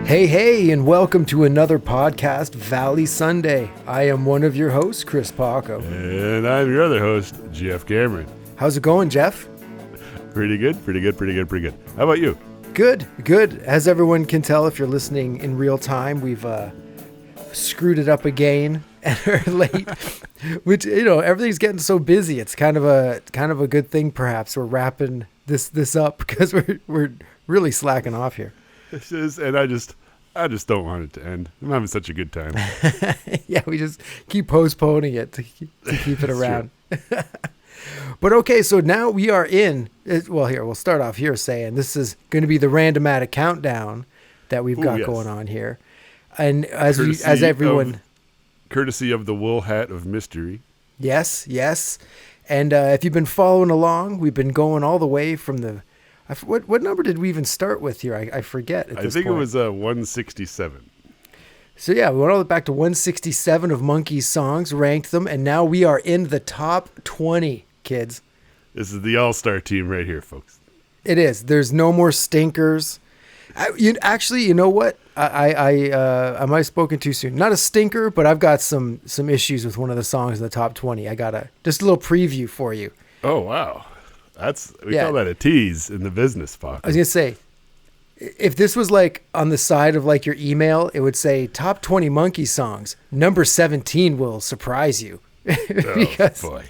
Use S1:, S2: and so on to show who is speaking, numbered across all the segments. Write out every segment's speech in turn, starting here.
S1: Hey, and welcome to another podcast, Valley Sunday. I am one of your hosts, Chris Paco.
S2: And I'm your other host, Jeff Cameron.
S1: How's it going, Jeff?
S2: Pretty good. How about you?
S1: Good. As everyone can tell if you're listening in real time, we've screwed it up again and are late. Which, everything's getting so busy. It's kind of a good thing, perhaps. We're wrapping this up because we're really slacking off here.
S2: And I just don't want it to end. I'm having such a good time.
S1: Yeah, we just keep postponing it to keep it around. But okay, so now we are in. Well, here we'll start off here saying this is going to be the Randomatic countdown that we've got going on here, and
S2: courtesy of the wool hat of mystery.
S1: Yes, and if you've been following along, we've been going all the way from the. What number did we even start with here? I forget at this point.
S2: I think it was 167.
S1: So yeah, we went all the way back to 167 of Monkees songs, ranked them, and now we are in the top 20, kids.
S2: This is the all-star team right here, folks.
S1: It is. There's no more stinkers. You know what? I might have spoken too soon. Not a stinker, but I've got some issues with one of the songs in the top 20. I got just a little preview for you.
S2: Oh, wow. We call that a tease in the business, Paco.
S1: I was going to say, if this was like on the side of like your email, it would say top 20 Monkees songs. Number 17 will surprise you. Because
S2: boy.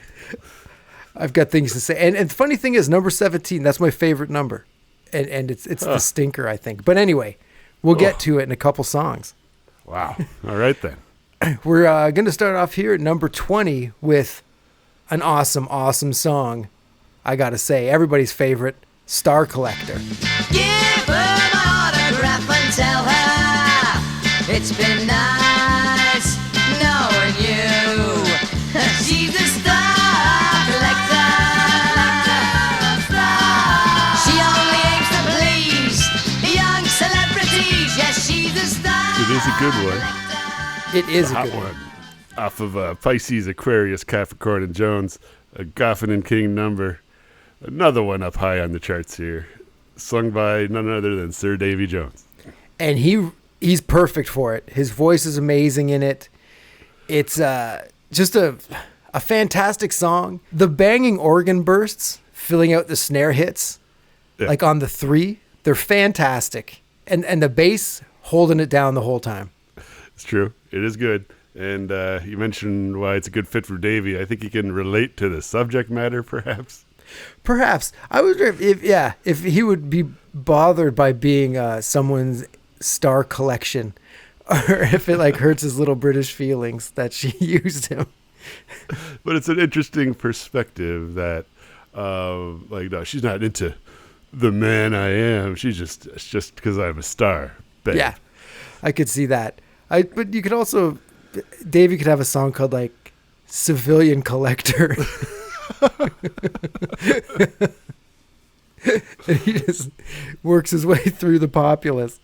S1: I've got things to say. And the funny thing is, number 17, that's my favorite number. And it's the stinker, I think. But anyway, we'll get to it in a couple songs.
S2: Wow. All right, then.
S1: We're going to start off here at number 20 with an awesome song. I got to say, everybody's favorite, Star Collector.
S3: Give her my autograph and tell her it's been nice knowing you. She's a star collector. She only aims to please young celebrities. Yes, she's a star.
S2: It is a good one.
S1: It is a
S2: good one. Off of Pisces, Aquarius, Capricorn, and Jones, a Goffin and King number. Another one up high on the charts here, sung by none other than Sir Davy Jones.
S1: And he's perfect for it. His voice is amazing in it. It's just a fantastic song. The banging organ bursts, filling out the snare hits, like on the 3, they're fantastic. And the bass holding it down the whole time.
S2: It's true. It is good. And you mentioned why it's a good fit for Davy. I think he can relate to the subject matter, perhaps.
S1: Perhaps. I wonder if he would be bothered by being someone's star collection, or if it like hurts his little British feelings that she used him.
S2: But it's an interesting perspective that, no, she's not into the man I am. It's just because I'm a star. Babe.
S1: Yeah, I could see that. But you could also, Davey could have a song called like Civilian Collector. And he just works his way through the populace.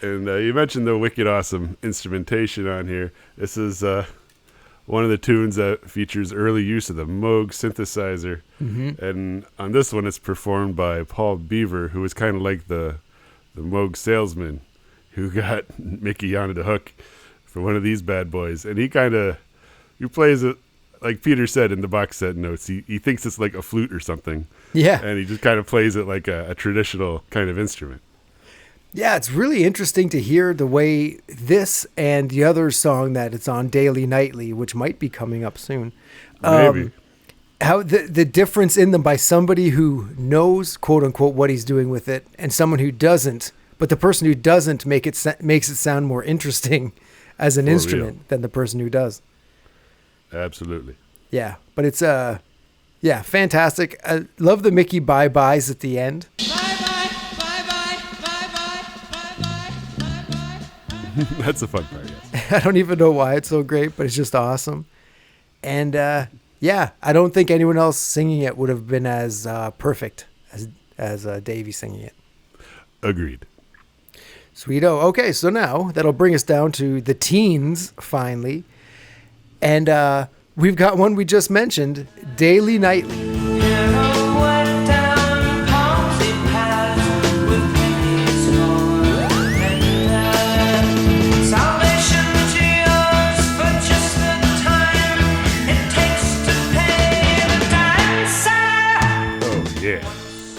S2: And you mentioned the wicked awesome instrumentation on here. This is one of the tunes that features early use of the Moog synthesizer. Mm-hmm. And on this one, it's performed by Paul Beaver, who was kind of like the Moog salesman who got Mickey onto the hook for one of these bad boys. And he plays it. Like Peter said in the box set notes, he thinks it's like a flute or something.
S1: Yeah.
S2: And he just kind of plays it like a traditional kind of instrument.
S1: Yeah, it's really interesting to hear the way this and the other song that it's on, Daily Nightly, which might be coming up soon.
S2: Maybe.
S1: How the difference in them by somebody who knows, quote unquote, what he's doing with it and someone wwho doesn't. But the person who doesn't makes it sound more interesting as an instrument than the person who does.
S2: Absolutely.
S1: Yeah, but it's fantastic. I love the Mickey bye-byes at the end.
S3: Bye-bye, bye-bye, bye-bye, bye-bye, bye-bye.
S2: That's a fun part, yes.
S1: I don't even know why it's so great, but it's just awesome. And I don't think anyone else singing it would have been as perfect as Davey singing it.
S2: Agreed.
S1: Sweeto. Okay, so now that'll bring us down to the teens, finally. And we've got one we just mentioned, Daily Nightly.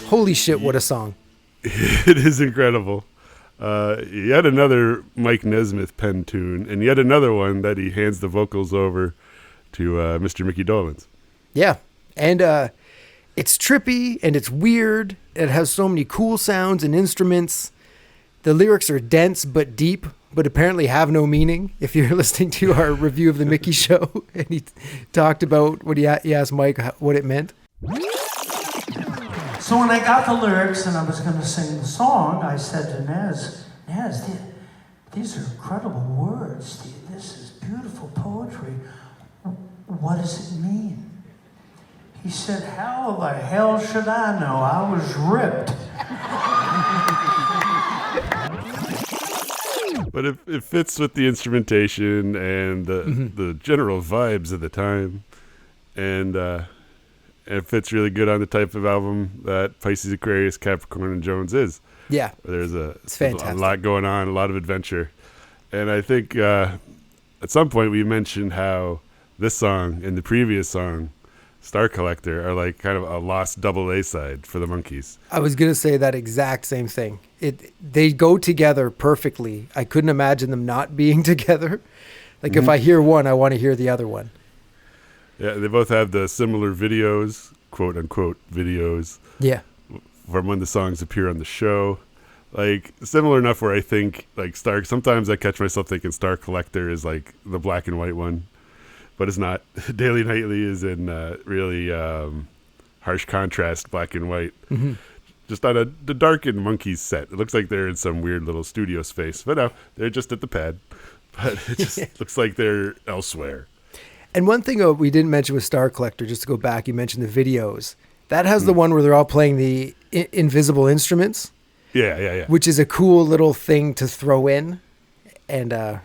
S1: Holy shit, what a song.
S2: It is incredible. Yet another Mike Nesmith pen tune, and yet another one that he hands the vocals over to Mr. Mickey Dolenz.
S1: Yeah, and it's trippy and it's weird. It has so many cool sounds and instruments. The lyrics are dense but deep, but apparently have no meaning. If you're listening to our review of the Mickey Show, and he talked about what he asked Mike what it meant.
S4: So when I got the lyrics and I was going to sing the song, I said to Nez, these are incredible words. This is beautiful poetry. What does it mean? He said, how the hell should I know? I was ripped.
S2: But it fits with the instrumentation and the general vibes of the time. And it fits really good on the type of album that Pisces, Aquarius, Capricorn, and Jones is.
S1: Yeah.
S2: There's a
S1: fantastic.
S2: lot going on, a lot of adventure. And I think at some point we mentioned how this song and the previous song, Star Collector, are like kind of a lost double A side for the Monkees.
S1: I was going to say that exact same thing. They go together perfectly. I couldn't imagine them not being together. Like if I hear one, I want to hear the other one.
S2: Yeah, they both have the similar videos, quote unquote videos.
S1: Yeah.
S2: From when the songs appear on the show. Like similar enough where I think like sometimes I catch myself thinking Star Collector is like the black and white one, but it's not. Daily Nightly is in really harsh contrast, black and white. Mm-hmm. Just on the darkened Monkees set. It looks like they're in some weird little studio space, but no, they're just at the pad. But it just looks like they're elsewhere.
S1: And one thing we didn't mention with Star Collector, just to go back, you mentioned the videos. That has the one where they're all playing the invisible instruments.
S2: Yeah.
S1: Which is a cool little thing to throw in. And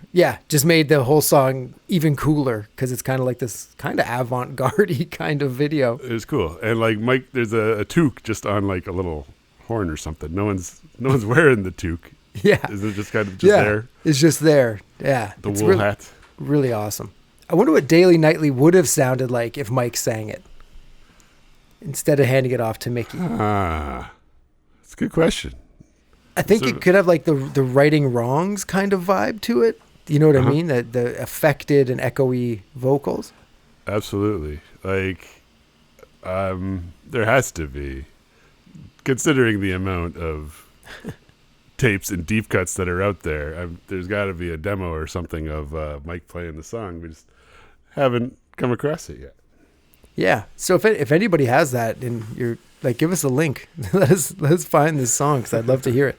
S1: just made the whole song even cooler because it's kind of like this kind of avant-garde-y kind of video.
S2: It was cool. And like Mike, there's a toque just on like a little horn or something. No one's wearing the toque.
S1: Yeah.
S2: Is it just kind of just there?
S1: It's just there. Yeah.
S2: The wool hat.
S1: Really awesome. I wonder what Daily Nightly would have sounded like if Mike sang it instead of handing it off to Mickey.
S2: That's a good question.
S1: I think it could have like the righting wrongs kind of vibe to it. You know what I mean? The affected and echoey vocals.
S2: Absolutely. Like, there has to be, considering the amount of tapes and deep cuts that are out there. There's got to be a demo or something of Mike playing the song. We just haven't come across it yet.
S1: Yeah. So if anybody has that, and you're like, give us a link. let's find this song because I'd love to hear it.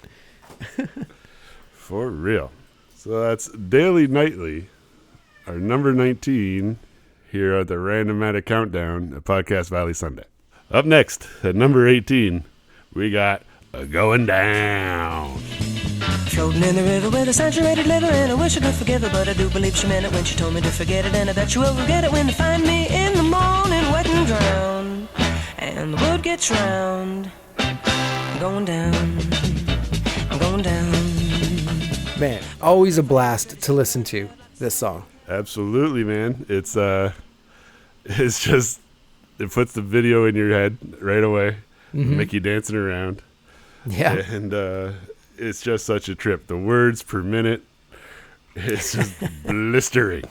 S2: For real. So that's Daily Nightly, our number 19 here at the Randomatic Countdown at Podcast Valley Sunday. Up next at number 18, we got Going Down.
S5: Floating in the river with a saturated liver, and I wish I could forgive her, but I do believe she meant it when she told me to forget it, and I bet you will forget it when you find me in the morning wet and drowned, and the wood gets round. I'm going down, I'm going down.
S1: Man, always a blast to listen to this song.
S2: Absolutely, man. It's just, it puts the video in your head right away, make you dancing around.
S1: Yeah.
S2: And it's just such a trip. The words per minute, it's just blistering.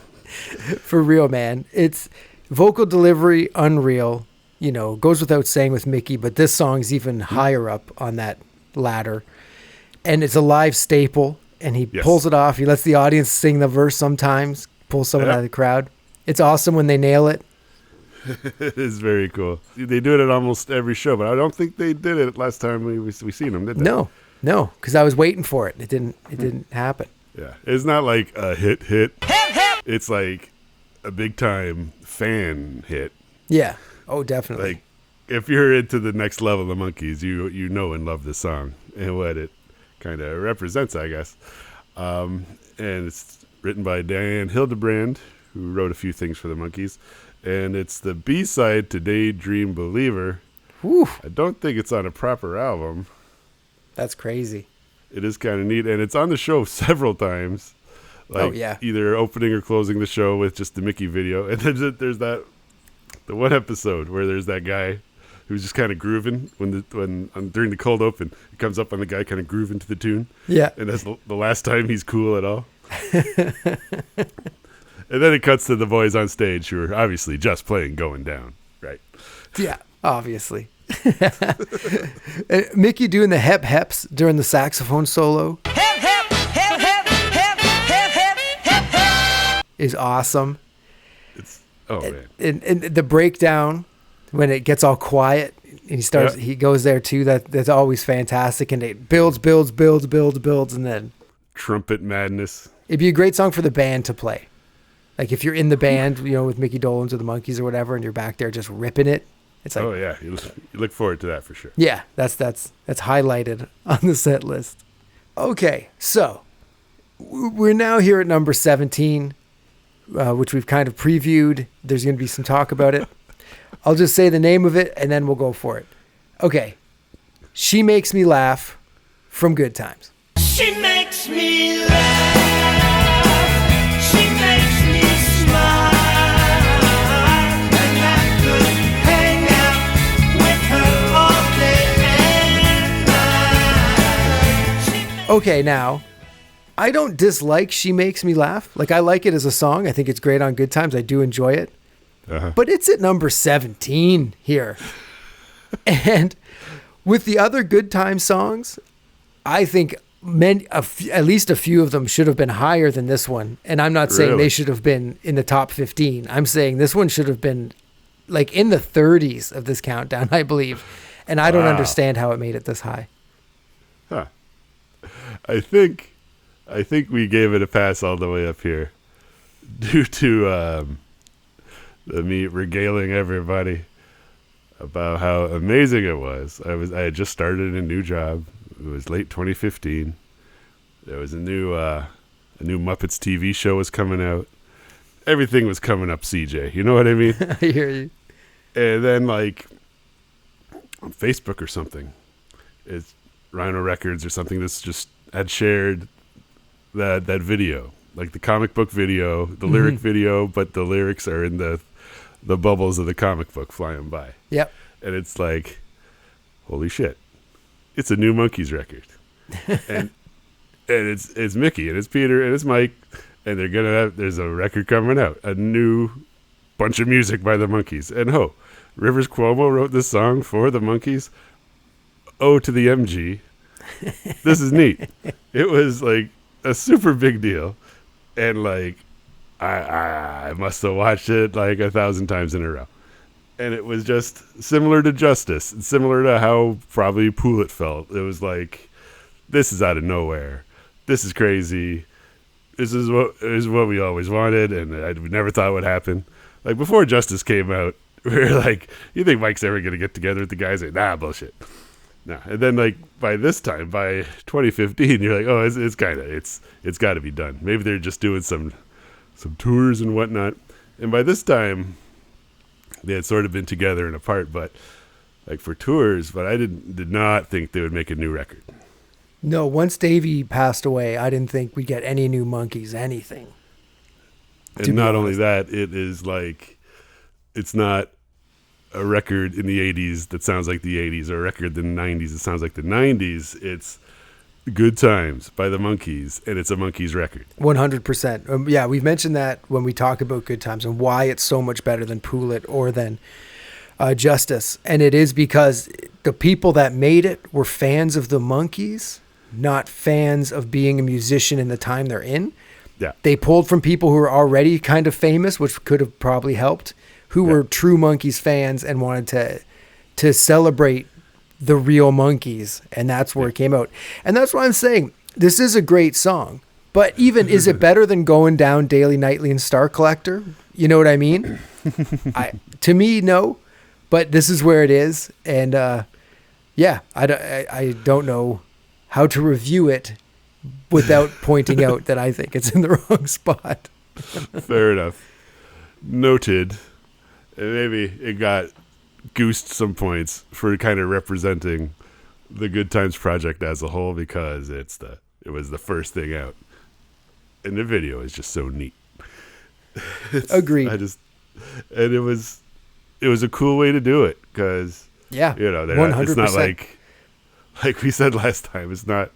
S1: For real, man. It's vocal delivery, unreal. You know, goes without saying with Mickey, but this song's even higher up on that ladder. And it's a live staple, and he pulls it off. He lets the audience sing the verse sometimes, pulls someone out of the crowd. It's awesome when they nail it.
S2: It is very cool. They do it at almost every show, but I don't think they did it last time we seen them, did they?
S1: No, because I was waiting for it. It didn't happen.
S2: Yeah, it's not like a hit. It's like a big time fan hit.
S1: Yeah. Oh, definitely.
S2: Like if you're into the next level of Monkees, you know and love this song and what it kind of represents, I guess. And it's written by Diane Hildebrand, who wrote a few things for the Monkees. And it's the B-side to Daydream Believer.
S1: Whew.
S2: I don't think it's on a proper album.
S1: That's crazy.
S2: It is kind of neat. And it's on the show several times. Like either opening or closing the show with just the Mickey video. And then there's the one episode where there's that guy who's just kind of grooving during the cold open. It comes up on the guy kind of grooving to the tune.
S1: Yeah.
S2: And that's the last time he's cool at all. And then it cuts to the boys on stage who are obviously just playing Going Down, right?
S1: Yeah, obviously. Mickey doing the hep heps during the saxophone solo is awesome.
S2: Man.
S1: And the breakdown when it gets all quiet and he goes there too. That's always fantastic, and it builds, and then
S2: trumpet madness.
S1: It'd be a great song for the band to play. Like if you're in the band, with Mickey Dolenz or the Monkees or whatever, and you're back there just ripping it. It's like,
S2: oh yeah, you look forward to that for sure.
S1: Yeah, that's highlighted on the set list. Okay, so we're now here at number 17, which we've kind of previewed. There's going to be some talk about it. I'll just say the name of it, and then we'll go for it. Okay, She Makes Me Laugh from Good Times.
S3: She makes me laugh. She makes me smile. And I could hang out with her all day and night.
S1: Okay, now, I don't dislike She Makes Me Laugh. Like, I like it as a song. I think it's great on Good Times. I do enjoy it. But it's at number 17 here. And with the other Good Times songs, I think at least a few of them should have been higher than this one. And I'm not saying they should have been in the top 15. I'm saying this one should have been like in the 30s of this countdown, I believe. And I don't understand how it made it this high.
S2: Huh. I think we gave it a pass all the way up here due to me regaling everybody about how amazing it was. I had just started a new job. It was late 2015. There was a new Muppets TV show was coming out. Everything was coming up, CJ. You know what I mean?
S1: I hear you.
S2: And then like on Facebook or something, it's Rhino Records or something that's just had shared that video, like the comic book video, the lyric video, but the lyrics are in the bubbles of the comic book flying by.
S1: Yep.
S2: And it's like, holy shit, it's a new Monkees record. and it's Mickey and it's Peter and it's Mike, and there's a record coming out, a new bunch of music by the Monkees. And Rivers Cuomo wrote this song for the Monkees. Oh, to the MG. This is neat. It was like a super big deal. And like, I must have watched it like 1,000 times in a row. And it was just similar to Justice, and similar to how probably Poulet felt. It was like, this is out of nowhere. This is crazy. This is what we always wanted, and I never thought would happen. Like before Justice came out, we were like, you think Mike's ever going to get together with the guys? Like, nah, bullshit. Nah. And then like by this time, by 2015, you're like, oh, it's got to be done. Maybe they're just doing some tours and whatnot. And by this time, they had sort of been together and apart, but like for tours. But I did not think they would make a new record.
S1: No, once Davey passed away, I didn't think we'd get any new Monkees, anything.
S2: And not only that, it is like, it's not a record in the 80s that sounds like the 80s, or a record in the 90s that sounds like the 90s. It's Good Times by the Monkees, and it's a Monkees record.
S1: 100%. Yeah, we've mentioned that when we talk about Good Times and why it's so much better than Poulet or than Justice. And it is because the people that made it were fans of the Monkees, not fans of being a musician in the time they're in.
S2: Yeah.
S1: They pulled from people who were already kind of famous, which could have probably helped, who were true Monkees fans and wanted to celebrate the real Monkees, and that's where it came out. And that's why I'm saying this is a great song, but even is it better than Going Down, Daily, Nightly, and Star Collector? You know what I mean? To me, no, but this is where it is. And I don't know how to review it without pointing out that I think it's in the wrong spot.
S2: Fair enough. Noted. And maybe it got goosed some points for kind of representing the Good Times project as a whole, because it was the first thing out, and the video is just so neat.
S1: Agreed.
S2: And it was a cool way to do it, because
S1: Yeah,
S2: You know, it's
S1: 100%.
S2: not like we said last time. It's not.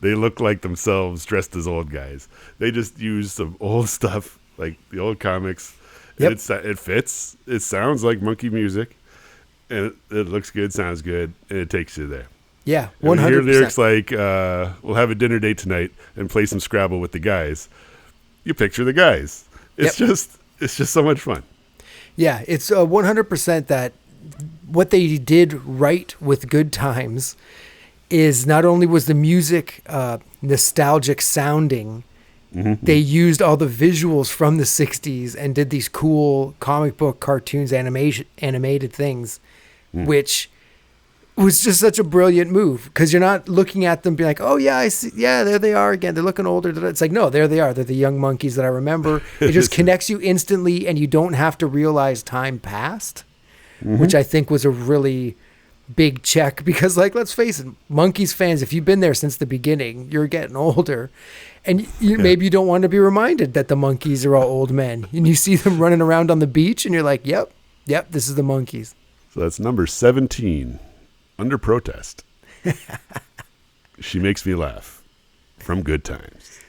S2: They look like themselves dressed as old guys. They just use some old stuff, like the old comics.
S1: Yep.
S2: And it fits. It sounds like monkey music, and it looks good, sounds good, and it takes you there.
S1: Yeah,
S2: And when
S1: 100%.
S2: you hear lyrics like, we'll have a dinner date tonight and play some Scrabble with the guys, you picture the guys. It's just so much fun.
S1: Yeah, it's 100% that what they did right with Good Times is not only was the music nostalgic sounding, they used all the visuals from the 60s and did these cool comic book cartoons, animated things, which was just such a brilliant move, because you're not looking at them being like, oh yeah, I see, yeah, there they are again, they're looking older. It's like, no, there they are, they're the young Monkees that I remember. It just connects you instantly, and you don't have to realize time passed, which I think was a really big check, because, like, let's face it, Monkees fans, if you've been there since the beginning, you're getting older, and maybe you don't want to be reminded that the Monkees are all old men, and you see them running around on the beach and you're like, yep, this is the Monkees.
S2: So that's number 17. Under Protest. She Makes Me Laugh from Good Times.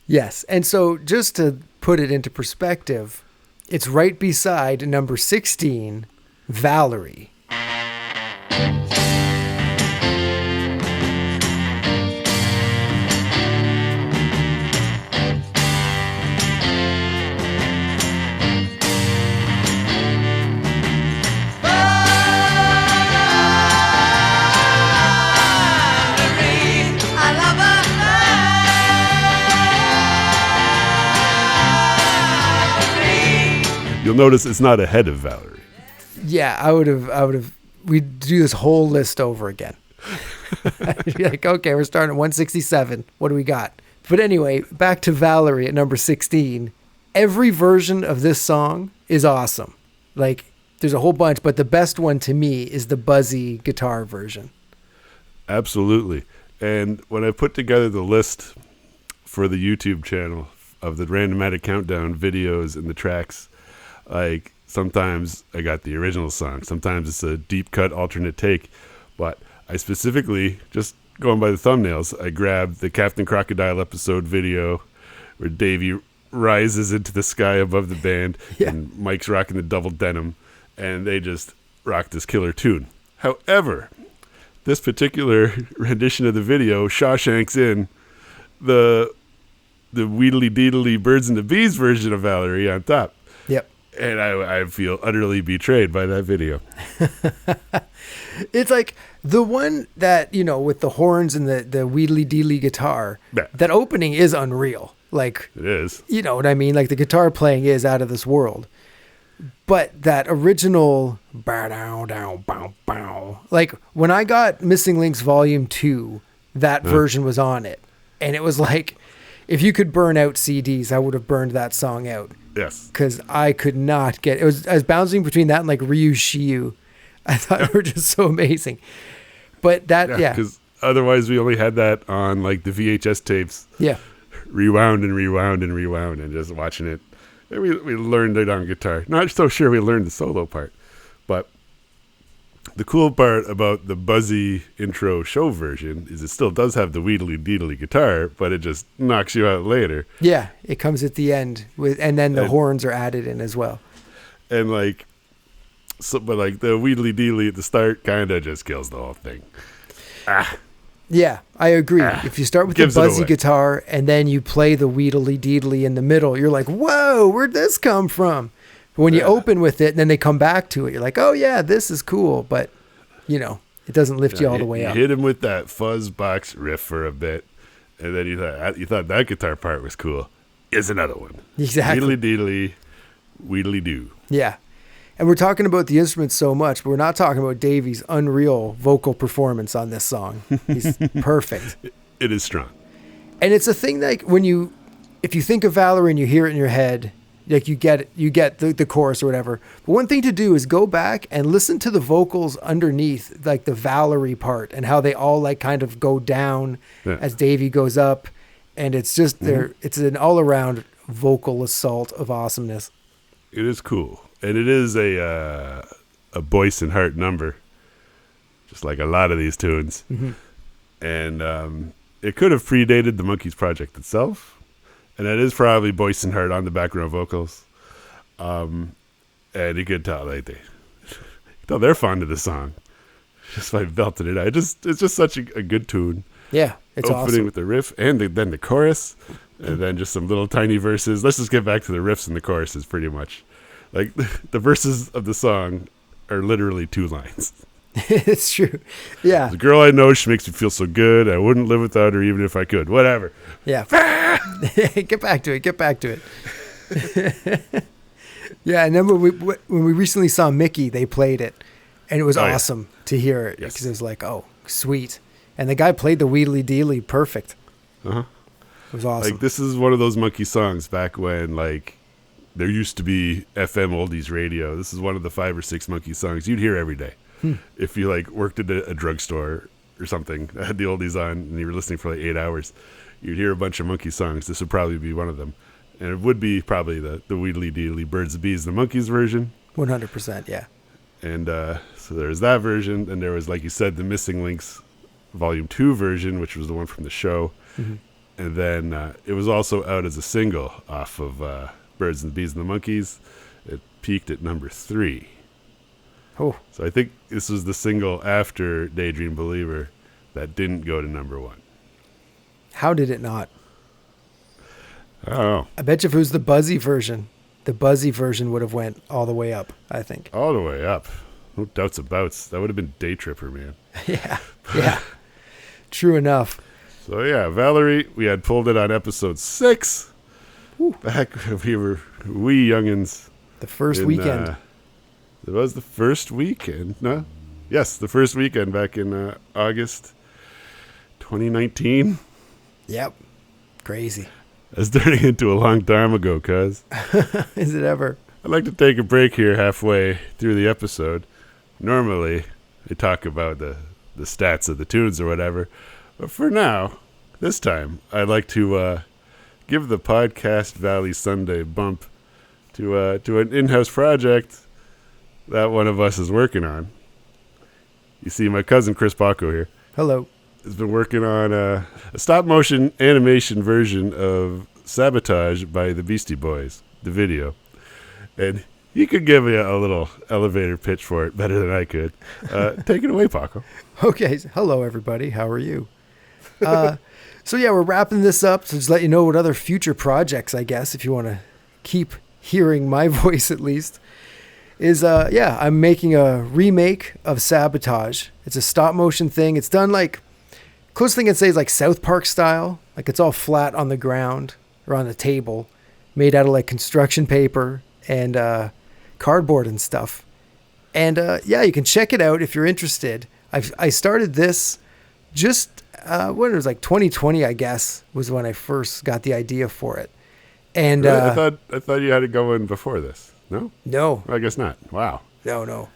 S1: Yes. And so just to put it into perspective, it's right beside number 16, Valerie.
S2: You'll notice it's not ahead of Valerie.
S1: Yeah, I would have, we'd do this whole list over again. I'd be like, okay, we're starting at 167. What do we got? But anyway, back to Valerie at number 16. Every version of this song is awesome. Like, there's a whole bunch, but the best one to me is the buzzy guitar version.
S2: Absolutely. And when I put together the list for the YouTube channel of the Randomatic Countdown videos and the tracks, like, sometimes I got the original song. Sometimes it's a deep cut alternate take. But I specifically, just going by the thumbnails, I grabbed the Captain Crocodile episode video where Davey rises into the sky above the band and Mike's rocking the double denim, and they just rock this killer tune. However, this particular rendition of the video, Shawshank's in the Weedly Deedly Birds and the Bees version of Valerie on top.
S1: Yep.
S2: And I feel utterly betrayed by that video.
S1: It's like the one that, you know, with the horns and the wheedly deedly guitar, that opening is unreal. Like,
S2: it is.
S1: You know what I mean? Like, the guitar playing is out of this world. But that original like, when I got Missing Links Volume 2, that version was on it. And it was like, if you could burn out CDs, I would have burned that song out.
S2: Yes.
S1: Because I could not get it. I was bouncing between that and like Ryu Shiyu. I thought they were just so amazing. But that,
S2: because otherwise we only had that on like the VHS tapes.
S1: Yeah.
S2: Rewound and just watching it. And we learned it on guitar. Not so sure we learned the solo part. But the cool part about the buzzy intro show version is it still does have the wheedly deedly guitar, but it just knocks you out later.
S1: Yeah, it comes at the end and then the horns are added in as well.
S2: And like, so, but like the wheedly deedly at the start kind of just kills the whole thing.
S1: Yeah, I agree. If you start with the buzzy guitar and then you play the wheedly deedly in the middle, you're like, whoa, where'd this come from? But when you open with it and then they come back to it, you're like, oh yeah, this is cool. But, you know, it doesn't lift you all the way up.
S2: You hit him with that fuzz box riff for a bit, and then you thought that guitar part was cool. Here's another one.
S1: Exactly.
S2: Wheedly deedly, wheedly doo.
S1: Yeah. And we're talking about the instruments so much, but we're not talking about Davey's unreal vocal performance on this song. He's perfect.
S2: It is strong.
S1: And it's a thing like if you think of Valerie and you hear it in your head, like you get the chorus or whatever. But one thing to do is go back and listen to the vocals underneath, like the Valerie part, and how they all like kind of go down as Davey goes up. And it's just it's an all around vocal assault of awesomeness.
S2: It is cool. And it is a Boyce and Hart number. just like a lot of these tunes. And it could have predated the Monkees project itself, and it is probably Boysenhart on the background vocals. And you could tell they're fond of the song just by belting it out. It's just such a good tune.
S1: Yeah, it's
S2: opening
S1: awesome.
S2: with the riff and then the chorus, and then just some little tiny verses. Let's just get back to the riffs and the choruses. Pretty much, like the verses of the song are literally 2 lines.
S1: It's true. Yeah.
S2: The girl I know, she makes me feel so good. I wouldn't live without her even if I could. Whatever.
S1: Yeah. Get back to it. Yeah, and then when we recently saw Mickey, they played it, and it was awesome to hear it because it was like, oh, sweet. And the guy played the Wheedly Deedly perfect.
S2: Uh-huh.
S1: It was awesome.
S2: Like, this is one of those Monkey songs back when, like, there used to be FM oldies radio. This is one of the 5 or 6 Monkey songs you'd hear every day. If you, like, worked at a drugstore or something, had the oldies on, and you were listening for, like, 8 hours, you'd hear a bunch of Monkey songs. This would probably be one of them. And it would be probably the Wheedly Deedly Birds and Bees, the Monkees version.
S1: 100%, yeah.
S2: And so there's that version. And there was, like you said, the Missing Links Volume 2 version, which was the one from the show. And then it was also out as a single off of Birds and the Bees and the Monkees. It peaked at number 3.
S1: Oh.
S2: So I think this was the single after Daydream Believer that didn't go to number 1.
S1: How did it not?
S2: I don't know.
S1: I bet you if it was the Buzzy version would have went all the way up, I think.
S2: All the way up. No doubts about. That would have been Day Tripper, man.
S1: Yeah. True enough.
S2: So yeah, Valerie, we had pulled it on episode 6. Back when we were wee youngins.
S1: The first weekend.
S2: It was the first weekend. No? Yes, the first weekend back in August 2019.
S1: Yep. Crazy.
S2: That's turning into a long time ago, cuz.
S1: Is it ever?
S2: I'd like to take a break here halfway through the episode. Normally, I talk about the stats of the tunes or whatever. But for now, this time, I'd like to give the Podcast Valley Sunday bump to an in-house project that one of us is working on. You see my cousin Chris Paco here
S1: Hello.
S2: has been working on a stop-motion animation version of Sabotage by the Beastie Boys, the video. And he could give me a little elevator pitch for it better than I could. Take it away, Paco.
S1: Okay. Hello, everybody. How are you? So yeah, we're wrapping this up. So just let you know what other future projects, I guess, if you want to keep hearing my voice at least, is I'm making a remake of Sabotage. It's a stop motion thing. It's done like, closest thing I'd say is like South Park style. Like it's all flat on the ground or on the table, made out of like construction paper and cardboard and stuff. And you can check it out if you're interested. I started this just when it was like 2020, I guess, was when I first got the idea for it. And
S2: Really? I thought you had it going before this. No?
S1: No.
S2: I guess not. Wow.
S1: No.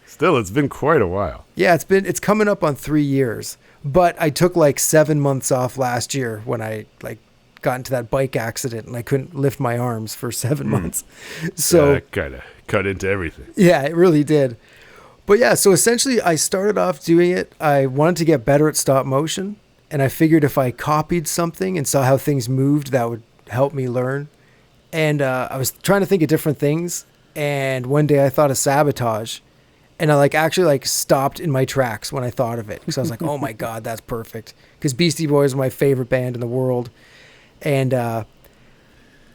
S2: Still, it's been quite a while.
S1: Yeah, it's coming up on 3 years. But I took like 7 months off last year when I like got into that bike accident and I couldn't lift my arms for 7 months. So
S2: that kind of cut into everything.
S1: Yeah, it really did. But yeah, so essentially I started off doing it. I wanted to get better at stop motion, and I figured if I copied something and saw how things moved, that would help me learn. And I was trying to think of different things, and one day I thought of Sabotage, and I actually stopped in my tracks when I thought of it, because I was like, oh my God, that's perfect. Because Beastie Boys are my favorite band in the world. And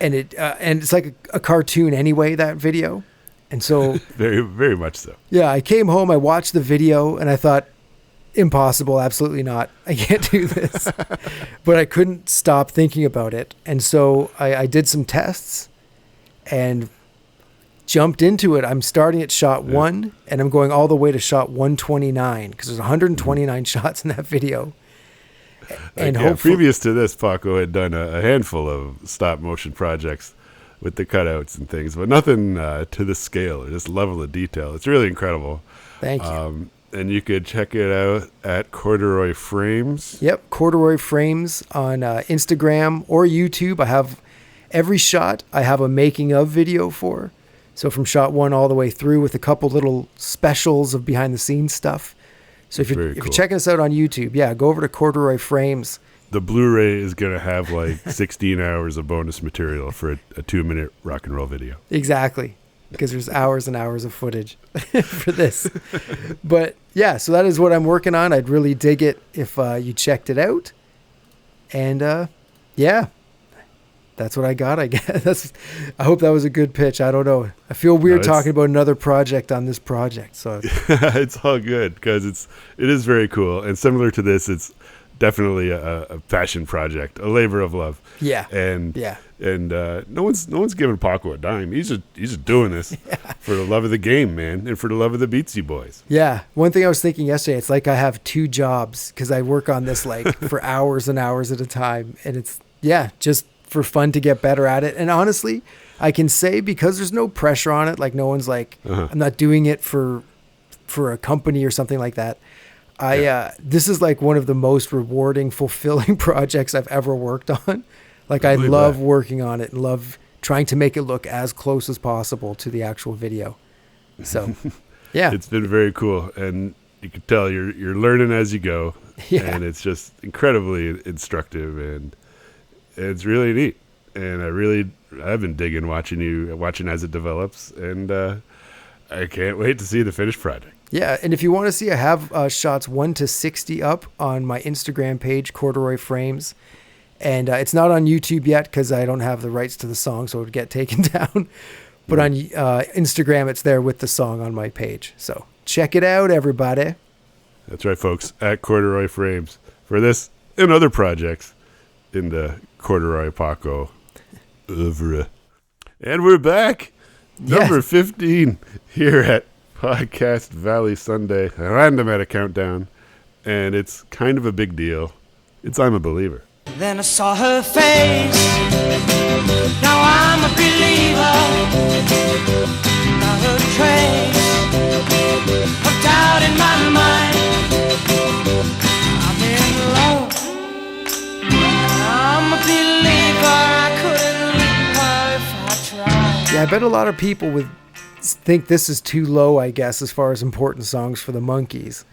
S1: it's like a cartoon anyway, that video. And so
S2: Very, very much so.
S1: yeah, I came home, I watched the video, and I thought, impossible, absolutely not. I can't do this. But I couldn't stop thinking about it. And so I did some tests and jumped into it. I'm starting at shot 1, and I'm going all the way to shot 129, because there's 129 shots in that video. And hopefully,
S2: previous to this, Paco had done a handful of stop motion projects with the cutouts and things, but nothing to this scale or this level of detail. It's really incredible.
S1: thank you.
S2: And you could check it out at Corduroy Frames.
S1: Yep, Corduroy Frames on Instagram or YouTube. I have every shot I have a making of video for. So from shot 1 all the way through with a couple little specials of behind the scenes stuff. So if
S2: Very
S1: you're
S2: cool.
S1: checking us out on YouTube, yeah, go over to Corduroy Frames.
S2: The Blu-ray is going to have like 16 hours of bonus material for a 2-minute rock and roll video.
S1: Exactly. Because there's hours and hours of footage for this. But yeah, so that is what I'm working on. I'd really dig it if you checked it out. And yeah, that's what I got, I guess. I hope that was a good pitch. I don't know. I feel weird talking about another project on this project. So
S2: it's all good because it is very cool. And similar to this, it's definitely a passion project, a labor of love.
S1: Yeah.
S2: And no one's giving Paco a dime. He's just doing this for the love of the game, man, and for the love of the Beatsy Boys.
S1: Yeah. One thing I was thinking yesterday, it's like I have 2 jobs because I work on this like for hours and hours at a time. And it's, just for fun to get better at it. And honestly, I can say because there's no pressure on it, like no one's like, I'm not doing it for a company or something like that. This is like one of the most rewarding, fulfilling projects I've ever worked on. Like I love working on it and love trying to make it look as close as possible to the actual video. So, yeah,
S2: it's been very cool, and you can tell you're learning as you go, and it's just incredibly instructive, and it's really neat. And I've been digging watching as it develops, and I can't wait to see the finished project.
S1: Yeah, and if you want to see, I have shots 1 to 60 up on my Instagram page, Corduroy Frames. And it's not on YouTube yet because I don't have the rights to the song, so it would get taken down. But on Instagram, it's there with the song on my page. So check it out, everybody.
S2: That's right, folks, at Corduroy Frames for this and other projects in the Corduroy Paco oeuvre. And we're back. Number 15 here at Podcast Valley Sunday, Randomatic Countdown. And it's kind of a big deal. It's I'm a Believer.
S5: Then I saw her face. Now I'm a believer. Not a trace of doubt in my mind. I'm in love. I'm a believer. I couldn't leave her if I tried.
S1: Yeah, I bet a lot of people would think this is too low, I guess, as far as important songs for the Monkees.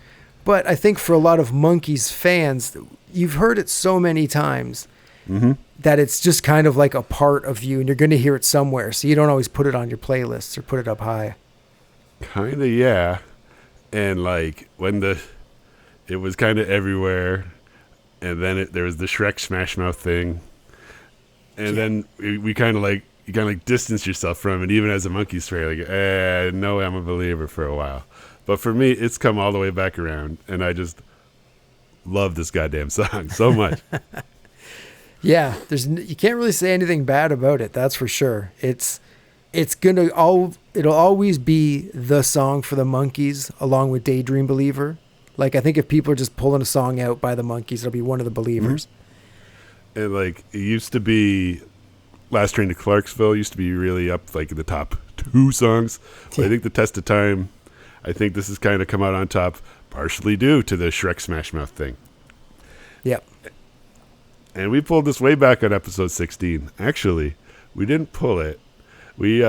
S1: But I think for a lot of Monkees fans, you've heard it so many times that it's just kind of like a part of you, and you're going to hear it somewhere. So you don't always put it on your playlists or put it up high.
S2: Kind of, yeah. And like when it was kind of everywhere, and then there was the Shrek Smash Mouth thing, and then we kind of like you kind of like distance yourself from it, even as a Monkees fan. Like, no, I'm a Believer for a while. But for me, it's come all the way back around, and I just love this goddamn song so much.
S1: Yeah, you can't really say anything bad about it. That's for sure. It'll always be the song for the Monkees, along with Daydream Believer. Like I think if people are just pulling a song out by the Monkees, it'll be one of the Believers.
S2: And like it used to be, Last Train to Clarksville used to be really up like in the top 2 songs. But I think the test of time. I think this has kind of come out on top, partially due to the Shrek Smash Mouth thing.
S1: Yep.
S2: And we pulled this way back on episode 16. Actually, we didn't pull it. We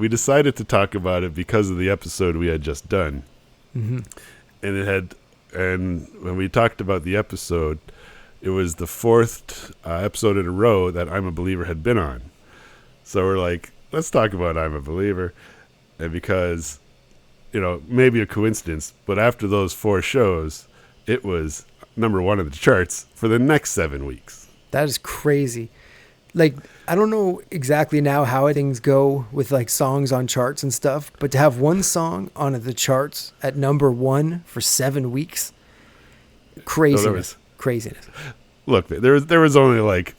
S2: decided to talk about it because of the episode we had just done. Mm-hmm. And when we talked about the episode, it was the 4th episode in a row that I'm a Believer had been on. So we're like, let's talk about I'm a Believer. And because, maybe a coincidence, but after those 4 shows, it was number 1 in the charts for the next 7 weeks.
S1: That is crazy. Like, I don't know exactly now how things go with like songs on charts and stuff, but to have one song on the charts at number 1 for 7 weeks, craziness. Craziness.
S2: Look, there was only like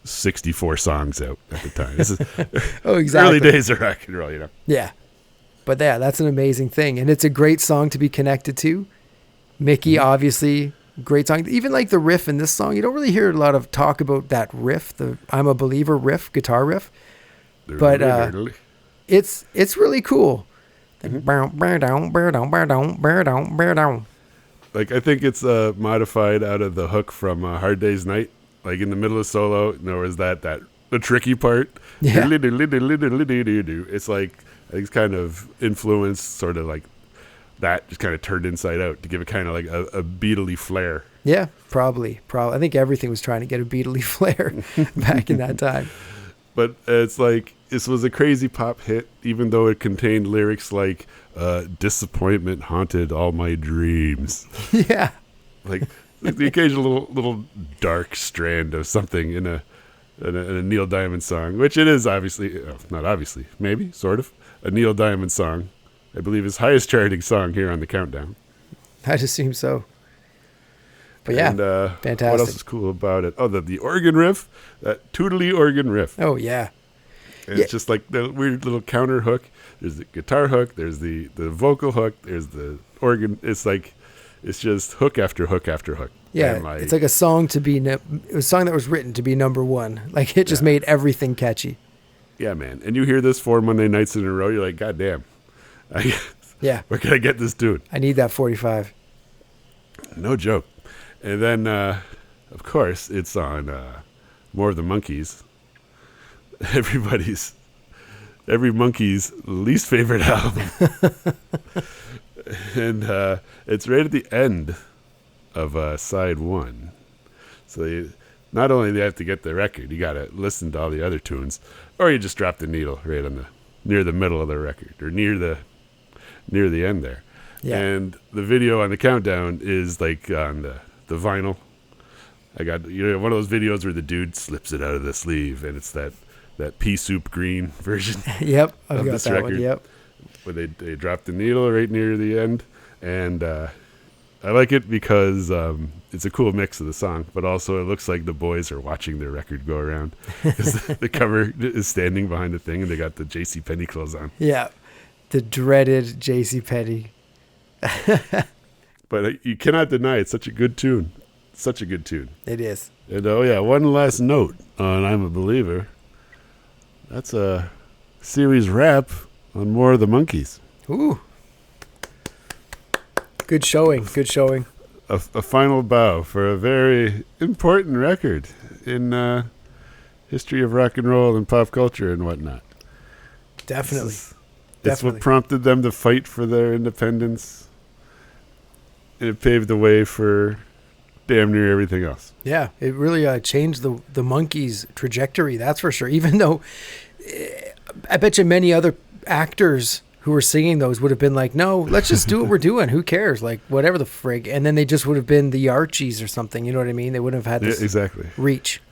S2: 64 songs out at the time. This is
S1: exactly.
S2: Early days of rock and roll,
S1: Yeah. But yeah, that's an amazing thing. And it's a great song to be connected to. Mickey, obviously, great song. Even like the riff in this song, you don't really hear a lot of talk about that riff, the I'm a Believer riff, guitar riff. But it's really cool.
S2: Like I think it's modified out of the hook from Hard Day's Night. Like in the middle of solo, there was that the tricky part.
S1: Yeah.
S2: It's like I think it's kind of influenced sort of like that just kind of turned inside out to give it kind of like a Beatley flair.
S1: Yeah, probably. I think everything was trying to get a Beatley flair back in that time.
S2: But it's like, this was a crazy pop hit, even though it contained lyrics like, disappointment haunted all my dreams.
S1: Yeah.
S2: Like the occasional little dark strand of something in a Neil Diamond song, which it is obviously, not obviously, maybe, sort of, a Neil Diamond song. I believe his highest charting song here on the countdown.
S1: I'd assume so. But yeah,
S2: and,
S1: fantastic.
S2: What else is cool about it? Oh, the organ riff, that tootly organ riff.
S1: Oh, yeah.
S2: And it's just like the weird little counter hook. There's the guitar hook. There's the vocal hook. There's the organ. It's like, it's just hook after hook after hook.
S1: Yeah, it's like a song to be, it was a song that was written to be number one. Like, it just made everything catchy.
S2: Yeah, man. And you hear this 4 Monday nights in a row, you're like, God damn.
S1: Yeah.
S2: Where can I get this dude?
S1: I need that 45.
S2: No joke. And then, of course, it's on More of the Monkees. Every Monkees' least favorite album. And it's right at the end of side one. So not only do you have to get the record, you got to listen to all the other tunes, or you just drop the needle right on near the middle of the record, or near the end there. Yeah. And the video on the countdown is like on the vinyl. I got one of those videos where the dude slips it out of the sleeve, and it's that pea soup green version.
S1: Yep, I've got
S2: this
S1: that
S2: record,
S1: one. Yep.
S2: Where they drop the needle right near the end, and I like it because it's a cool mix of the song, but also it looks like the boys are watching their record go around. The cover is standing behind the thing, and they got the J.C. Penney clothes on.
S1: Yeah, the dreaded J.C. Penney.
S2: But you cannot deny it's such a good tune. Such a good tune.
S1: It is.
S2: And one last note on I'm a Believer. That's a series wrap on More of the Monkees.
S1: Ooh. Good showing. Good showing.
S2: A final bow for a very important record in history of rock and roll and pop culture and whatnot.
S1: Definitely.
S2: It's what prompted them to fight for their independence. And it paved the way for damn near everything else.
S1: Yeah, it really changed the Monkees' trajectory, that's for sure. Even though I bet you many other actors who were singing those would have been like, no, let's just do what we're doing. Who cares? Like, whatever the frig. And then they just would have been the Archies or something. You know what I mean? They wouldn't have had this
S2: exactly
S1: reach.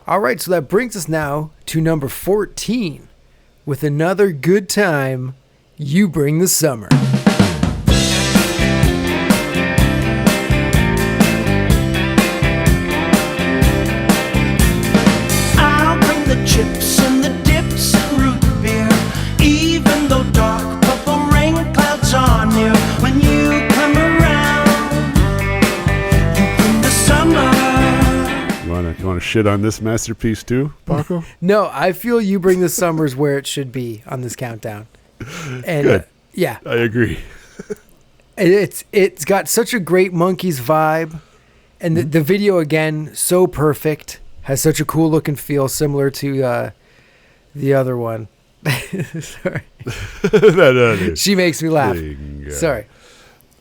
S1: All right, so that brings us now to number 14 with another good time, You Bring the Summer.
S4: Chips and the dips and root beer, even though dark purple rain clouds are near. When you come around, you bring the summer.
S2: You want to shit on this masterpiece too, Paco?
S1: No, I feel You Bring the Summer is where it should be on this countdown. And
S2: Good.
S1: Yeah,
S2: I agree.
S1: It's got such a great Monkees vibe, and the video again so perfect. Has such a cool look and feel, similar to the other one. Sorry.
S2: That other
S1: She makes me laugh.
S2: thing,
S1: Sorry.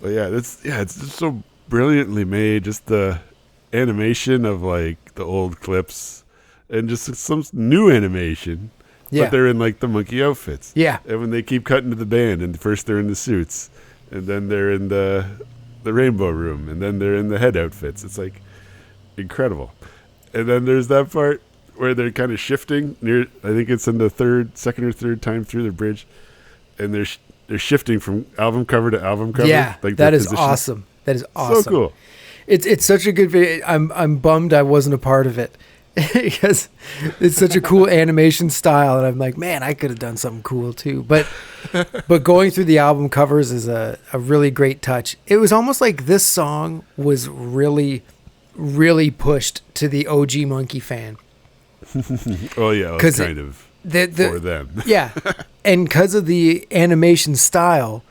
S2: But it's just so brilliantly made. Just the animation of like the old clips, and just some new animation.
S1: Yeah.
S2: But they're in like the monkey outfits.
S1: Yeah.
S2: And when they keep cutting to the band, and first they're in the suits, and then they're in the rainbow room, and then they're in the head outfits. It's like incredible. And then there's that part where they're kind of shifting near. I think it's in the second or third time through the bridge, and they're shifting from album cover to album cover.
S1: Yeah,
S2: like
S1: that is awesome. That is awesome.
S2: So cool.
S1: It's such a good video. I'm bummed I wasn't a part of it because it's such a cool animation style, and I'm like, man, I could have done something cool too. But going through the album covers is a really great touch. It was almost like this song was really pushed to the OG Monkey fan.
S2: Oh yeah, it's kind of for them.
S1: Yeah, and because of the animation style,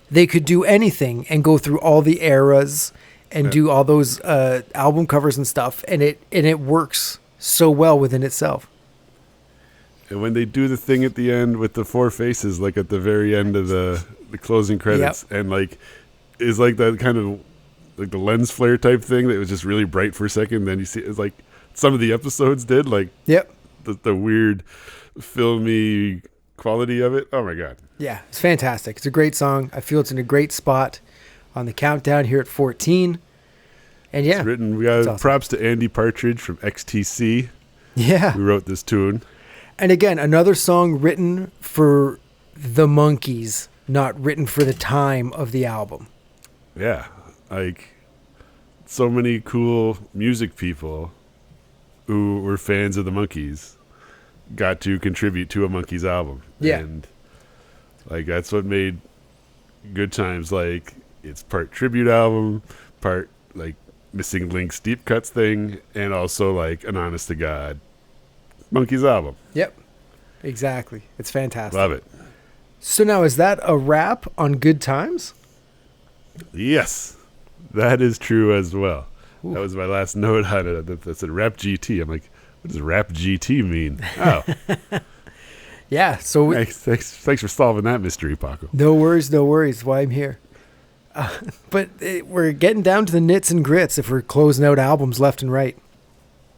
S1: they could do anything and go through all the eras and do all those album covers and stuff, and it works so well within itself.
S2: And when they do the thing at the end with the four faces, like at the very end of the closing credits, and like is like that kind of like the lens flare type thing that was just really bright for a second. Then you see it's like some of the episodes did, like the weird filmy quality of it. Oh my god.
S1: Yeah, it's fantastic. It's a great song. I feel it's in a great spot on the countdown here at 14. And yeah,
S2: it's written. We got
S1: awesome.
S2: Props to Andy Partridge from XTC.
S1: Yeah,
S2: who wrote this tune.
S1: And again, another song written for the Monkees, not written for the time of the album.
S2: Yeah, like so many cool music people who were fans of the Monkees got to contribute to a Monkees album.
S1: Yeah.
S2: And like that's what made Good Times, like it's part tribute album, part like Missing Links deep cuts thing, and also like an honest to God Monkees album.
S1: Yep, exactly. It's fantastic.
S2: Love it.
S1: So now, is that a wrap on Good Times?
S2: Yes, that is true as well.
S1: Ooh.
S2: That was my last note on it. That said Rap GT. I'm like, what does Rap GT mean? Oh.
S1: Yeah, so...
S2: Thanks for solving that mystery, Paco.
S1: No worries. That's why I'm here. But we're getting down to the nits and grits if we're closing out albums left and right.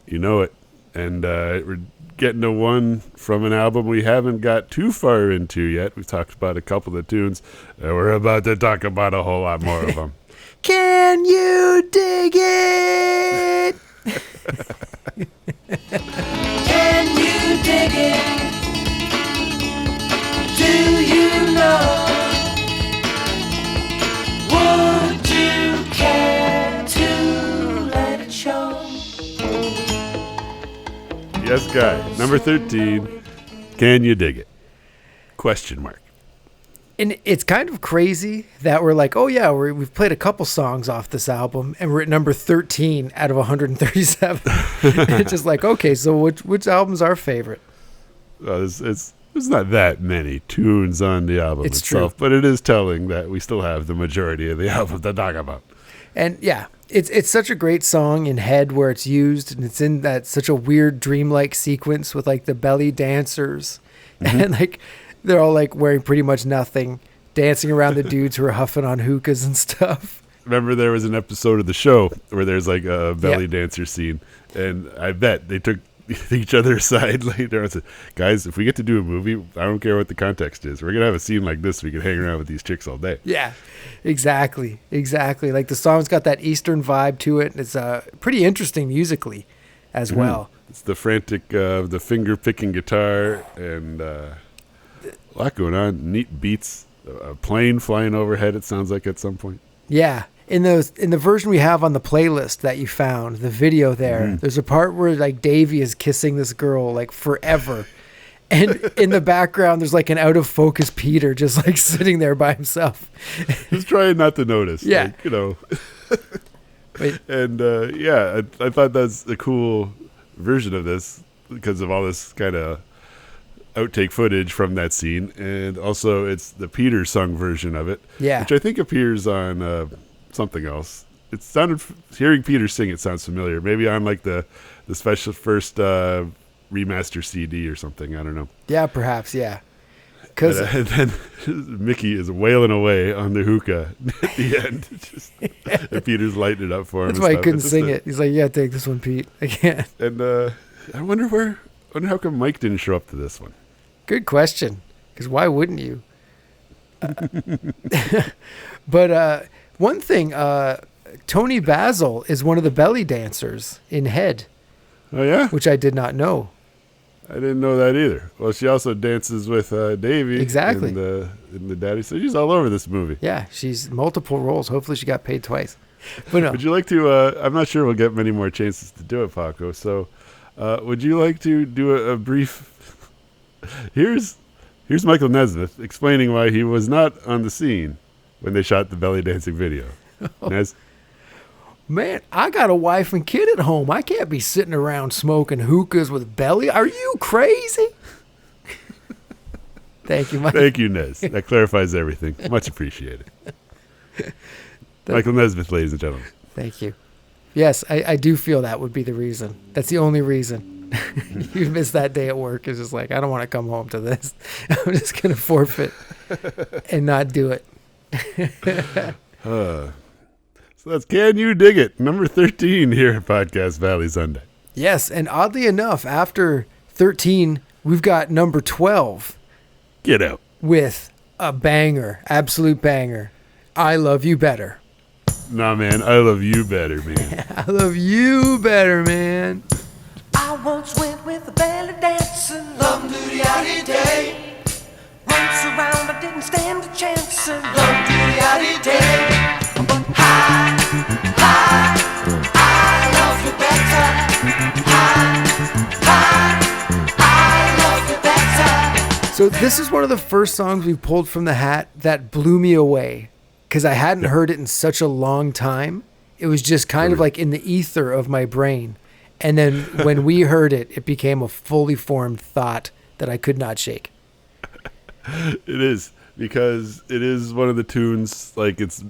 S2: You know it. And we're getting to one from an album we haven't got too far into yet. We've talked about a couple of tunes. And we're about to talk about a whole lot more of them.
S1: Can you dig it?
S5: Can you dig it? Do you know? Would you care to let it show?
S2: Yes, guy. Number 13. Can you dig it? Question mark.
S1: And it's kind of crazy that we're like, oh yeah, we've played a couple songs off this album, and we're at number 13 out of 137. It's just like, okay, so which album's our favorite?
S2: There's not that many tunes on the album
S1: It's
S2: itself,
S1: true.
S2: but it is telling that we still have the majority of the album to talk about.
S1: And yeah, it's such a great song in Head where it's used, and it's in that such a weird dreamlike sequence with like the belly dancers, and like they're all like wearing pretty much nothing, dancing around the dudes who are huffing on hookahs and stuff.
S2: Remember there was an episode of the show where there's like a belly dancer scene, and I bet they took each other aside later and said, guys, if we get to do a movie, I don't care what the context is, we're gonna have a scene like this, we can hang around with these chicks all day.
S1: Yeah, exactly. Like the song's got that Eastern vibe to it, and it's pretty interesting musically as well.
S2: It's the frantic the finger picking guitar and a lot going on, neat beats, a plane flying overhead it sounds like at some point.
S1: Yeah. In the version we have on the playlist that you found, the video there, there's a part where like Davey is kissing this girl like forever. And in the background, there's like an out of focus Peter just like sitting there by himself.
S2: Just trying not to notice.
S1: Yeah.
S2: Like, you know.
S1: Wait.
S2: And I thought that's a cool version of this because of all this kind of outtake footage from that scene. And also it's the Peter sung version of it.
S1: Yeah.
S2: Which I think appears on something else. It sounded, hearing Peter sing it sounds familiar. Maybe on like the special first remaster CD or something. I don't know.
S1: Yeah, perhaps. Yeah. Because
S2: and then Mickey is wailing away on the hookah at the end. And Peter's lighting it up for him.
S1: that's why he couldn't sing it. He's like, yeah, take this one, Pete. I can't.
S2: And I wonder how come Mike didn't show up to this one.
S1: Good question. Because why wouldn't you? But one thing, Tony Basil is one of the belly dancers in Head,
S2: Oh, yeah?
S1: which I did not know.
S2: I didn't know that either. Well, she also dances with Davey.
S1: Exactly.
S2: In the Daddy. So she's all over this movie.
S1: Yeah, she's multiple roles. Hopefully she got paid twice. But no.
S2: Would you like to, I'm not sure we'll get many more chances to do it, Paco. So would you like to do a brief... Here's Michael Nesmith explaining why he was not on the scene when they shot the belly dancing video. Nes?
S1: Man, I got a wife and kid at home. I can't be sitting around smoking hookahs with belly. Are you crazy? Thank you, Mike.
S2: Thank you, Nez. That clarifies everything. Much appreciated. Michael Nesmith, ladies and gentlemen.
S1: Thank you. Yes, I do feel that would be the reason. That's the only reason. You miss that day at work. It's just like, I don't want to come home to this. I'm just going to forfeit and not do it.
S2: So that's Can You Dig It? Number 13 here at Podcast Valley Sunday.
S1: Yes, and oddly enough, after 13, we've got number 12
S2: Get out.
S1: with a banger, absolute banger. I Love You Better.
S2: Nah, man, I love you better, man.
S1: I love you better, man.
S5: I once went with a belly dancer, lum doody day. Once around, I didn't stand a chance, lum doody day. But I love you better. I love you better.
S1: So this is one of the first songs we pulled from the hat that blew me away because I hadn't heard it in such a long time. It was just kind of like in the ether of my brain. And then when we heard it, it became a fully formed thought that I could not shake.
S2: It is, because it is one of the tunes, like it's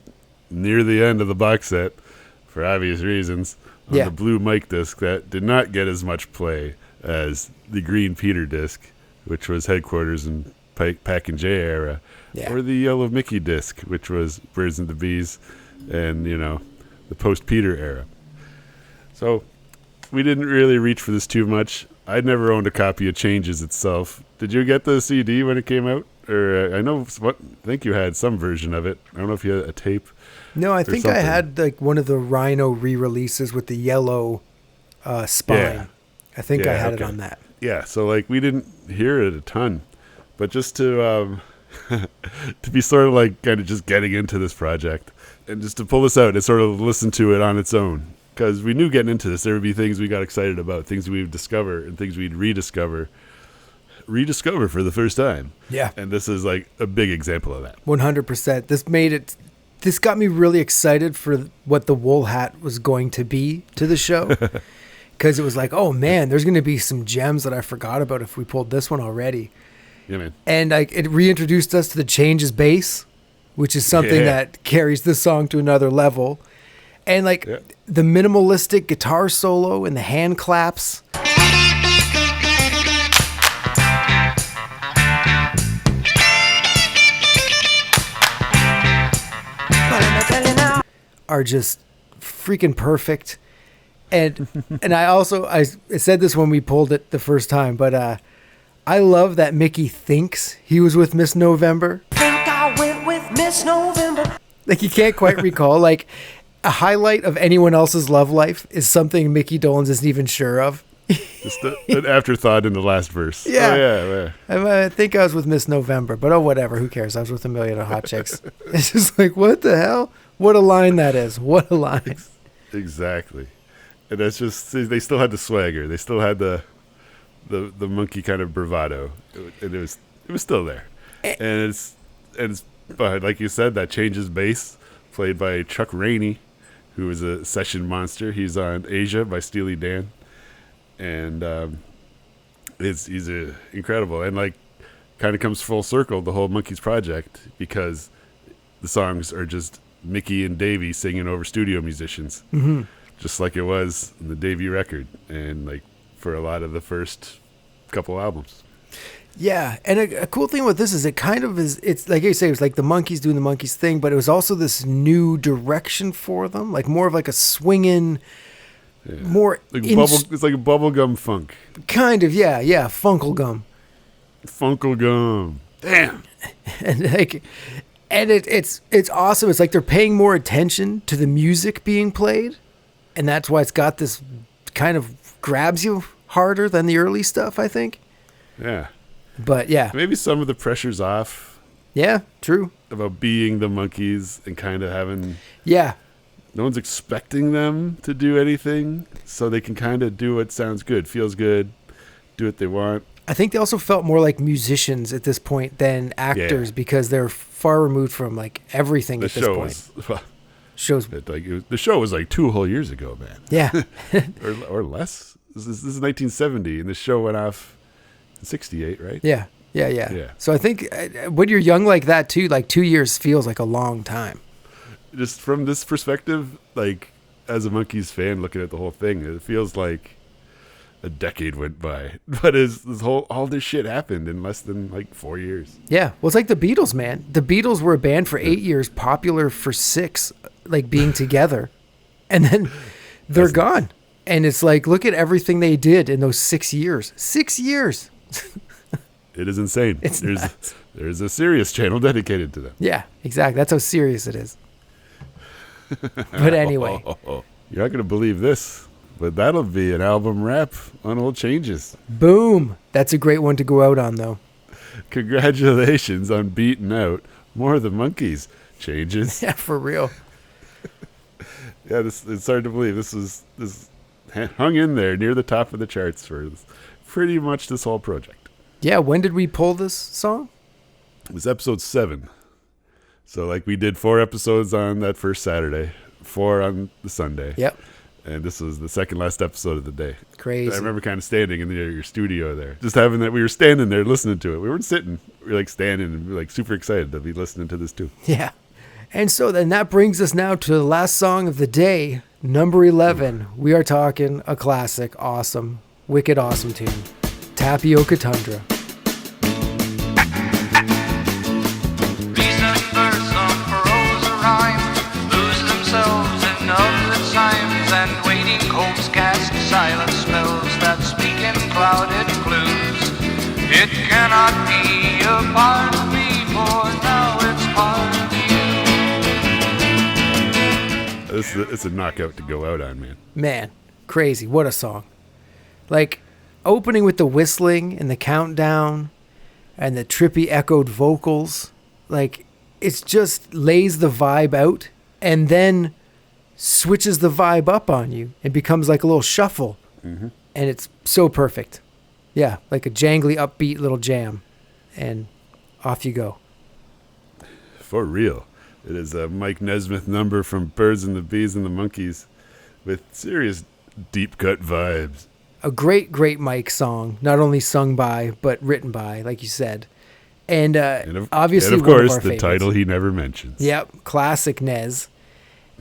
S2: near the end of the box set, for obvious reasons, on
S1: Yeah.
S2: the blue mic disc that did not get as much play as the green Peter disc, which was Headquarters and Pac and J era,
S1: Yeah.
S2: or the yellow Mickey disc, which was Birds and the Bees and, the post-Peter era. So we didn't really reach for this too much. I'd never owned a copy of Changes itself. Did you get the CD when it came out? Or I think you had some version of it. I don't know if you had a tape.
S1: No, I think I
S2: something.
S1: had like one of the Rhino re-releases with the yellow spine.
S2: Yeah.
S1: I think I
S2: Yeah,
S1: had it
S2: okay.
S1: on that.
S2: Yeah, so like we didn't hear it a ton, but just to to be sort of like kind of just getting into this project and just to pull this out and sort of listen to it on its own, because we knew getting into this there would be things we got excited about, things we'd discover and things we'd rediscover for the first time.
S1: Yeah.
S2: And this is like a big example of that.
S1: 100%. This got me really excited for what the Wool Hat was going to be to the show. Because it was like, oh man, there's going to be some gems that I forgot about if we pulled this one already.
S2: Yeah, man.
S1: And like it reintroduced us to the Changes bass, which is something that carries this song to another level. And like the minimalistic guitar solo and the hand claps. Are just freaking perfect. And I said this when we pulled it the first time, but I love that Mickey thinks he was with Miss November.
S5: Think I went with Miss November.
S1: Like he can't quite recall. Like a highlight of anyone else's love life is something Mickey Dolenz isn't even sure of.
S2: Just an afterthought in the last verse.
S1: Yeah.
S2: Oh, yeah.
S1: I think I was with Miss November, but oh, whatever. Who cares? I was with a million of hot chicks. It's just like, what the hell? What a line that is. What a line.
S2: Exactly. And that's just, they still had the swagger. They still had the monkey kind of bravado. And it was still there. And it's but like you said, that Changes bass, played by Chuck Rainey, who is a session monster. He's on Asia by Steely Dan. And he's incredible. And like kind of comes full circle, the whole Monkees project, because the songs are just Mickey and Davey singing over studio musicians. Mm-hmm. Just like it was in the Davey record and like for a lot of the first couple albums.
S1: Yeah, and a cool thing with this is it's like you say, it was like the Monkees doing the Monkees thing, but it was also this new direction for them, like more of like a swinging, more
S2: like it's like a bubblegum funk.
S1: kind of, yeah, Funklegum.
S2: Funklegum. Damn.
S1: And it's awesome. It's like they're paying more attention to the music being played, and that's why it's got this kind of grabs you harder than the early stuff, I think.
S2: Yeah.
S1: But yeah.
S2: Maybe some of the pressure's off
S1: Yeah, true.
S2: about being the Monkees and kind of having
S1: Yeah.
S2: no one's expecting them to do anything, so they can kind of do what sounds good, feels good, do what they want.
S1: I think they also felt more like musicians at this point than actors because they're far removed from like everything
S2: The
S1: at this
S2: show
S1: point.
S2: was
S1: Shows,
S2: the show was like 2 whole years ago, man.
S1: yeah.
S2: or less. This is 1970, and the show went off in 68, right?
S1: Yeah. So I think when you're young like that too, like 2 years feels like a long time.
S2: Just from this perspective, like as a Monkees fan looking at the whole thing, it feels like a decade went by. But all this shit happened in less than like 4 years.
S1: Yeah. Well, it's like the Beatles, man. The Beatles were a band for 8 years, popular for 6, like being together. And then they're gone. And it's like, look at everything they did in those 6 years. 6 years.
S2: It is insane. There's a Sirius channel dedicated to them.
S1: Yeah, exactly. That's how serious it is. But anyway.
S2: You're not going to believe this, but that'll be an album wrap on Old Changes.
S1: Boom. That's a great one to go out on, though.
S2: Congratulations on beating out more of the Monkees. Changes.
S1: Yeah, for real.
S2: Yeah, it's hard to believe. This hung in there near the top of the charts for pretty much this whole project.
S1: Yeah, when did we pull this song?
S2: It was episode 7. So like we did 4 episodes on that first Saturday, 4 on the Sunday.
S1: Yep.
S2: And this was the second last episode of the day.
S1: Crazy.
S2: I remember kind of standing in your studio there. Just having that, we were standing there listening to it. We weren't sitting. We were like standing and we were like super excited to be listening to this too.
S1: Yeah. And so then that brings us now to the last song of the day, number 11. We are talking a classic, awesome, wicked awesome tune, Tapioca Tundra.
S6: Reason, verse, some prose or rhyme lose themselves in other times, and waiting hopes cast silent spells that speak in clouded clues. It cannot be a part of me, for now it's part of you.
S2: It's a knockout to go out on, man.
S1: Man, crazy. What a song. Like, opening with the whistling and the countdown and the trippy echoed vocals. Like, it's just lays the vibe out and then switches the vibe up on you and becomes like a little shuffle. Mm-hmm. And it's so perfect. Yeah, like a jangly, upbeat little jam. And off you go.
S2: For real. It is a Mike Nesmith number from Birds and the Bees and the Monkees with serious deep cut vibes.
S1: A great, great Mike song, not only sung by, but written by, like you said. And obviously,
S2: and of
S1: one
S2: course,
S1: of our
S2: the
S1: favorites.
S2: title he never mentions.
S1: Yep, classic Nez.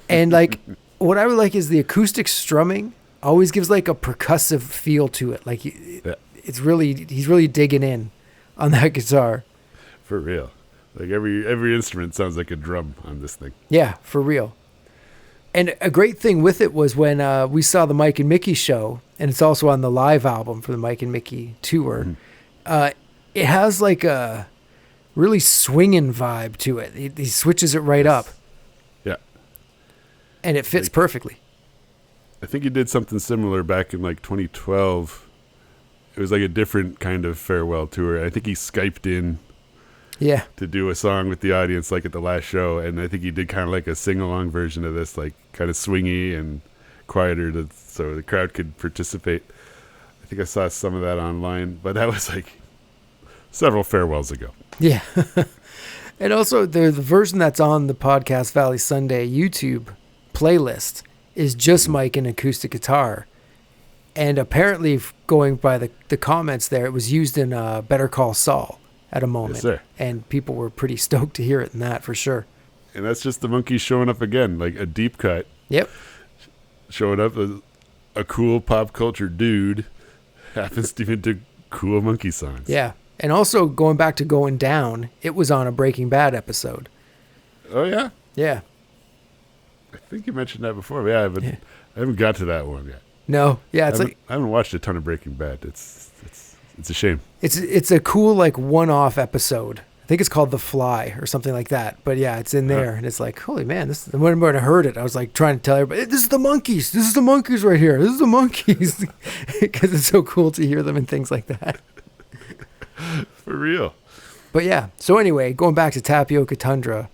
S1: And like, what I would like is the acoustic strumming always gives like a percussive feel to it. Like, he's really digging in on that guitar.
S2: For real. Like every instrument sounds like a drum on this thing.
S1: Yeah, for real. And a great thing with it was when we saw the Mike and Mickey show, and it's also on the live album for the Mike and Mickey tour. Mm-hmm. It has like a really swinging vibe to it. He switches it right up.
S2: Yeah.
S1: And it fits perfectly.
S2: I think he did something similar back in like 2012. It was like a different kind of farewell tour. I think he Skyped in.
S1: Yeah.
S2: To do a song with the audience like at the last show. And I think he did kind of like a sing-along version of this, like kind of swingy and quieter so the crowd could participate. I think I saw some of that online, but that was like several farewells ago.
S1: Yeah. And also the version that's on the Podcast Valley Sunday YouTube playlist is just Mike and acoustic guitar. And apparently, going by the comments there, it was used in Better Call Saul at a moment.
S2: Yes, sir.
S1: And people were pretty stoked to hear it in that for sure.
S2: And that's just the Monkees showing up again, like a deep cut.
S1: Yep.
S2: Showing up as a cool pop culture dude happens to be into cool Monkee songs.
S1: Yeah. And also going back to Going Down, it was on a Breaking Bad episode.
S2: Oh, yeah?
S1: Yeah.
S2: I think you mentioned that before. Yeah, but I haven't got to that one yet.
S1: No. Yeah,
S2: I haven't watched a ton of Breaking Bad. It's a shame.
S1: It's a cool like one-off episode. I think it's called The Fly or something like that. But yeah, it's in there, and it's like, holy man! When I heard it, I was like trying to tell everybody, "This is the Monkees. This is the Monkees right here. This is the Monkees," because it's so cool to hear them and things like that.
S2: For real.
S1: But yeah. So anyway, going back to Tapioca Tundra,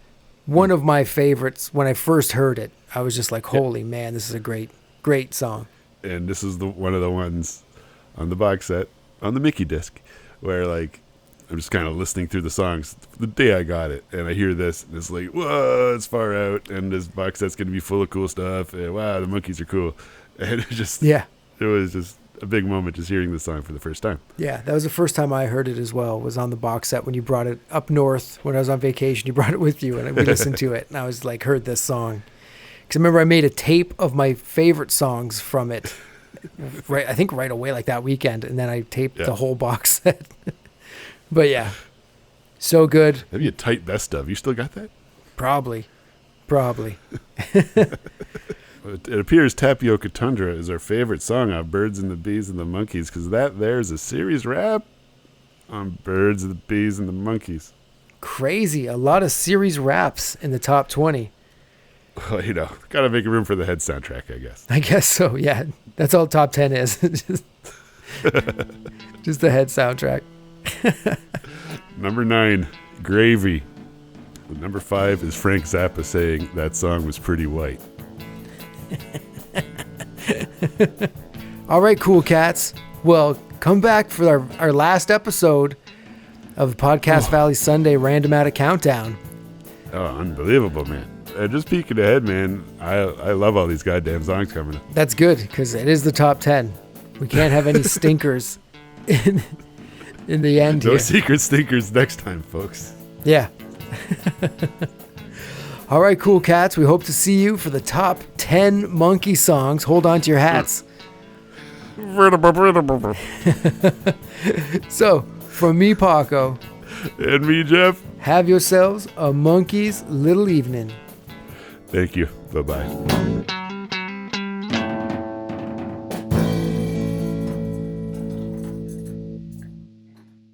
S1: one of my favorites. When I first heard it, I was just like, holy man, this is a great, great song.
S2: And this is one of the ones on the box set on the Mickey disc where like I'm just kind of listening through the songs the day I got it, and I hear this and it's like, whoa, it's far out, and this box set's gonna be full of cool stuff, and wow, the Monkees are cool. And it was just a big moment just hearing the song for the first time.
S1: Yeah, that was the first time I heard it as well, was on the box set when you brought it up north. When I was on vacation, you brought it with you, and we listened to it, and I was like, heard this song. Because I remember I made a tape of my favorite songs from it I think right away, like that weekend, and then I taped
S2: Yeah.
S1: the whole box set. But yeah, so good.
S2: That'd be a tight best of. You still got that?
S1: Probably.
S2: It appears Tapioca Tundra is our favorite song on Birds and the Bees and the Monkees, because that there's a series rap on Birds and the Bees and the Monkees.
S1: Crazy. A lot of series raps in the top 20.
S2: Well, you know, gotta make room for the head soundtrack, I guess.
S1: I guess so, yeah. That's all top 10 is. Just the head soundtrack.
S2: Number 9, Gravy. Number 5 is Frank Zappa saying that song was pretty white.
S1: All right, cool cats. Well, come back for our last episode of Podcast Valley Sunday Randomatic Countdown.
S2: Oh, unbelievable, man. Just peeking ahead, man. I love all these goddamn songs coming up.
S1: That's good, because it is the top 10. We can't have any stinkers in the end
S2: No
S1: here.
S2: secret stinkers next time, folks.
S1: Yeah. All right, cool cats. We hope to see you for the top 10 monkey songs. Hold on to your hats. So, from me, Paco,
S2: And me, Jeff.
S1: have yourselves a monkey's little evening.
S2: Thank you. Bye-bye.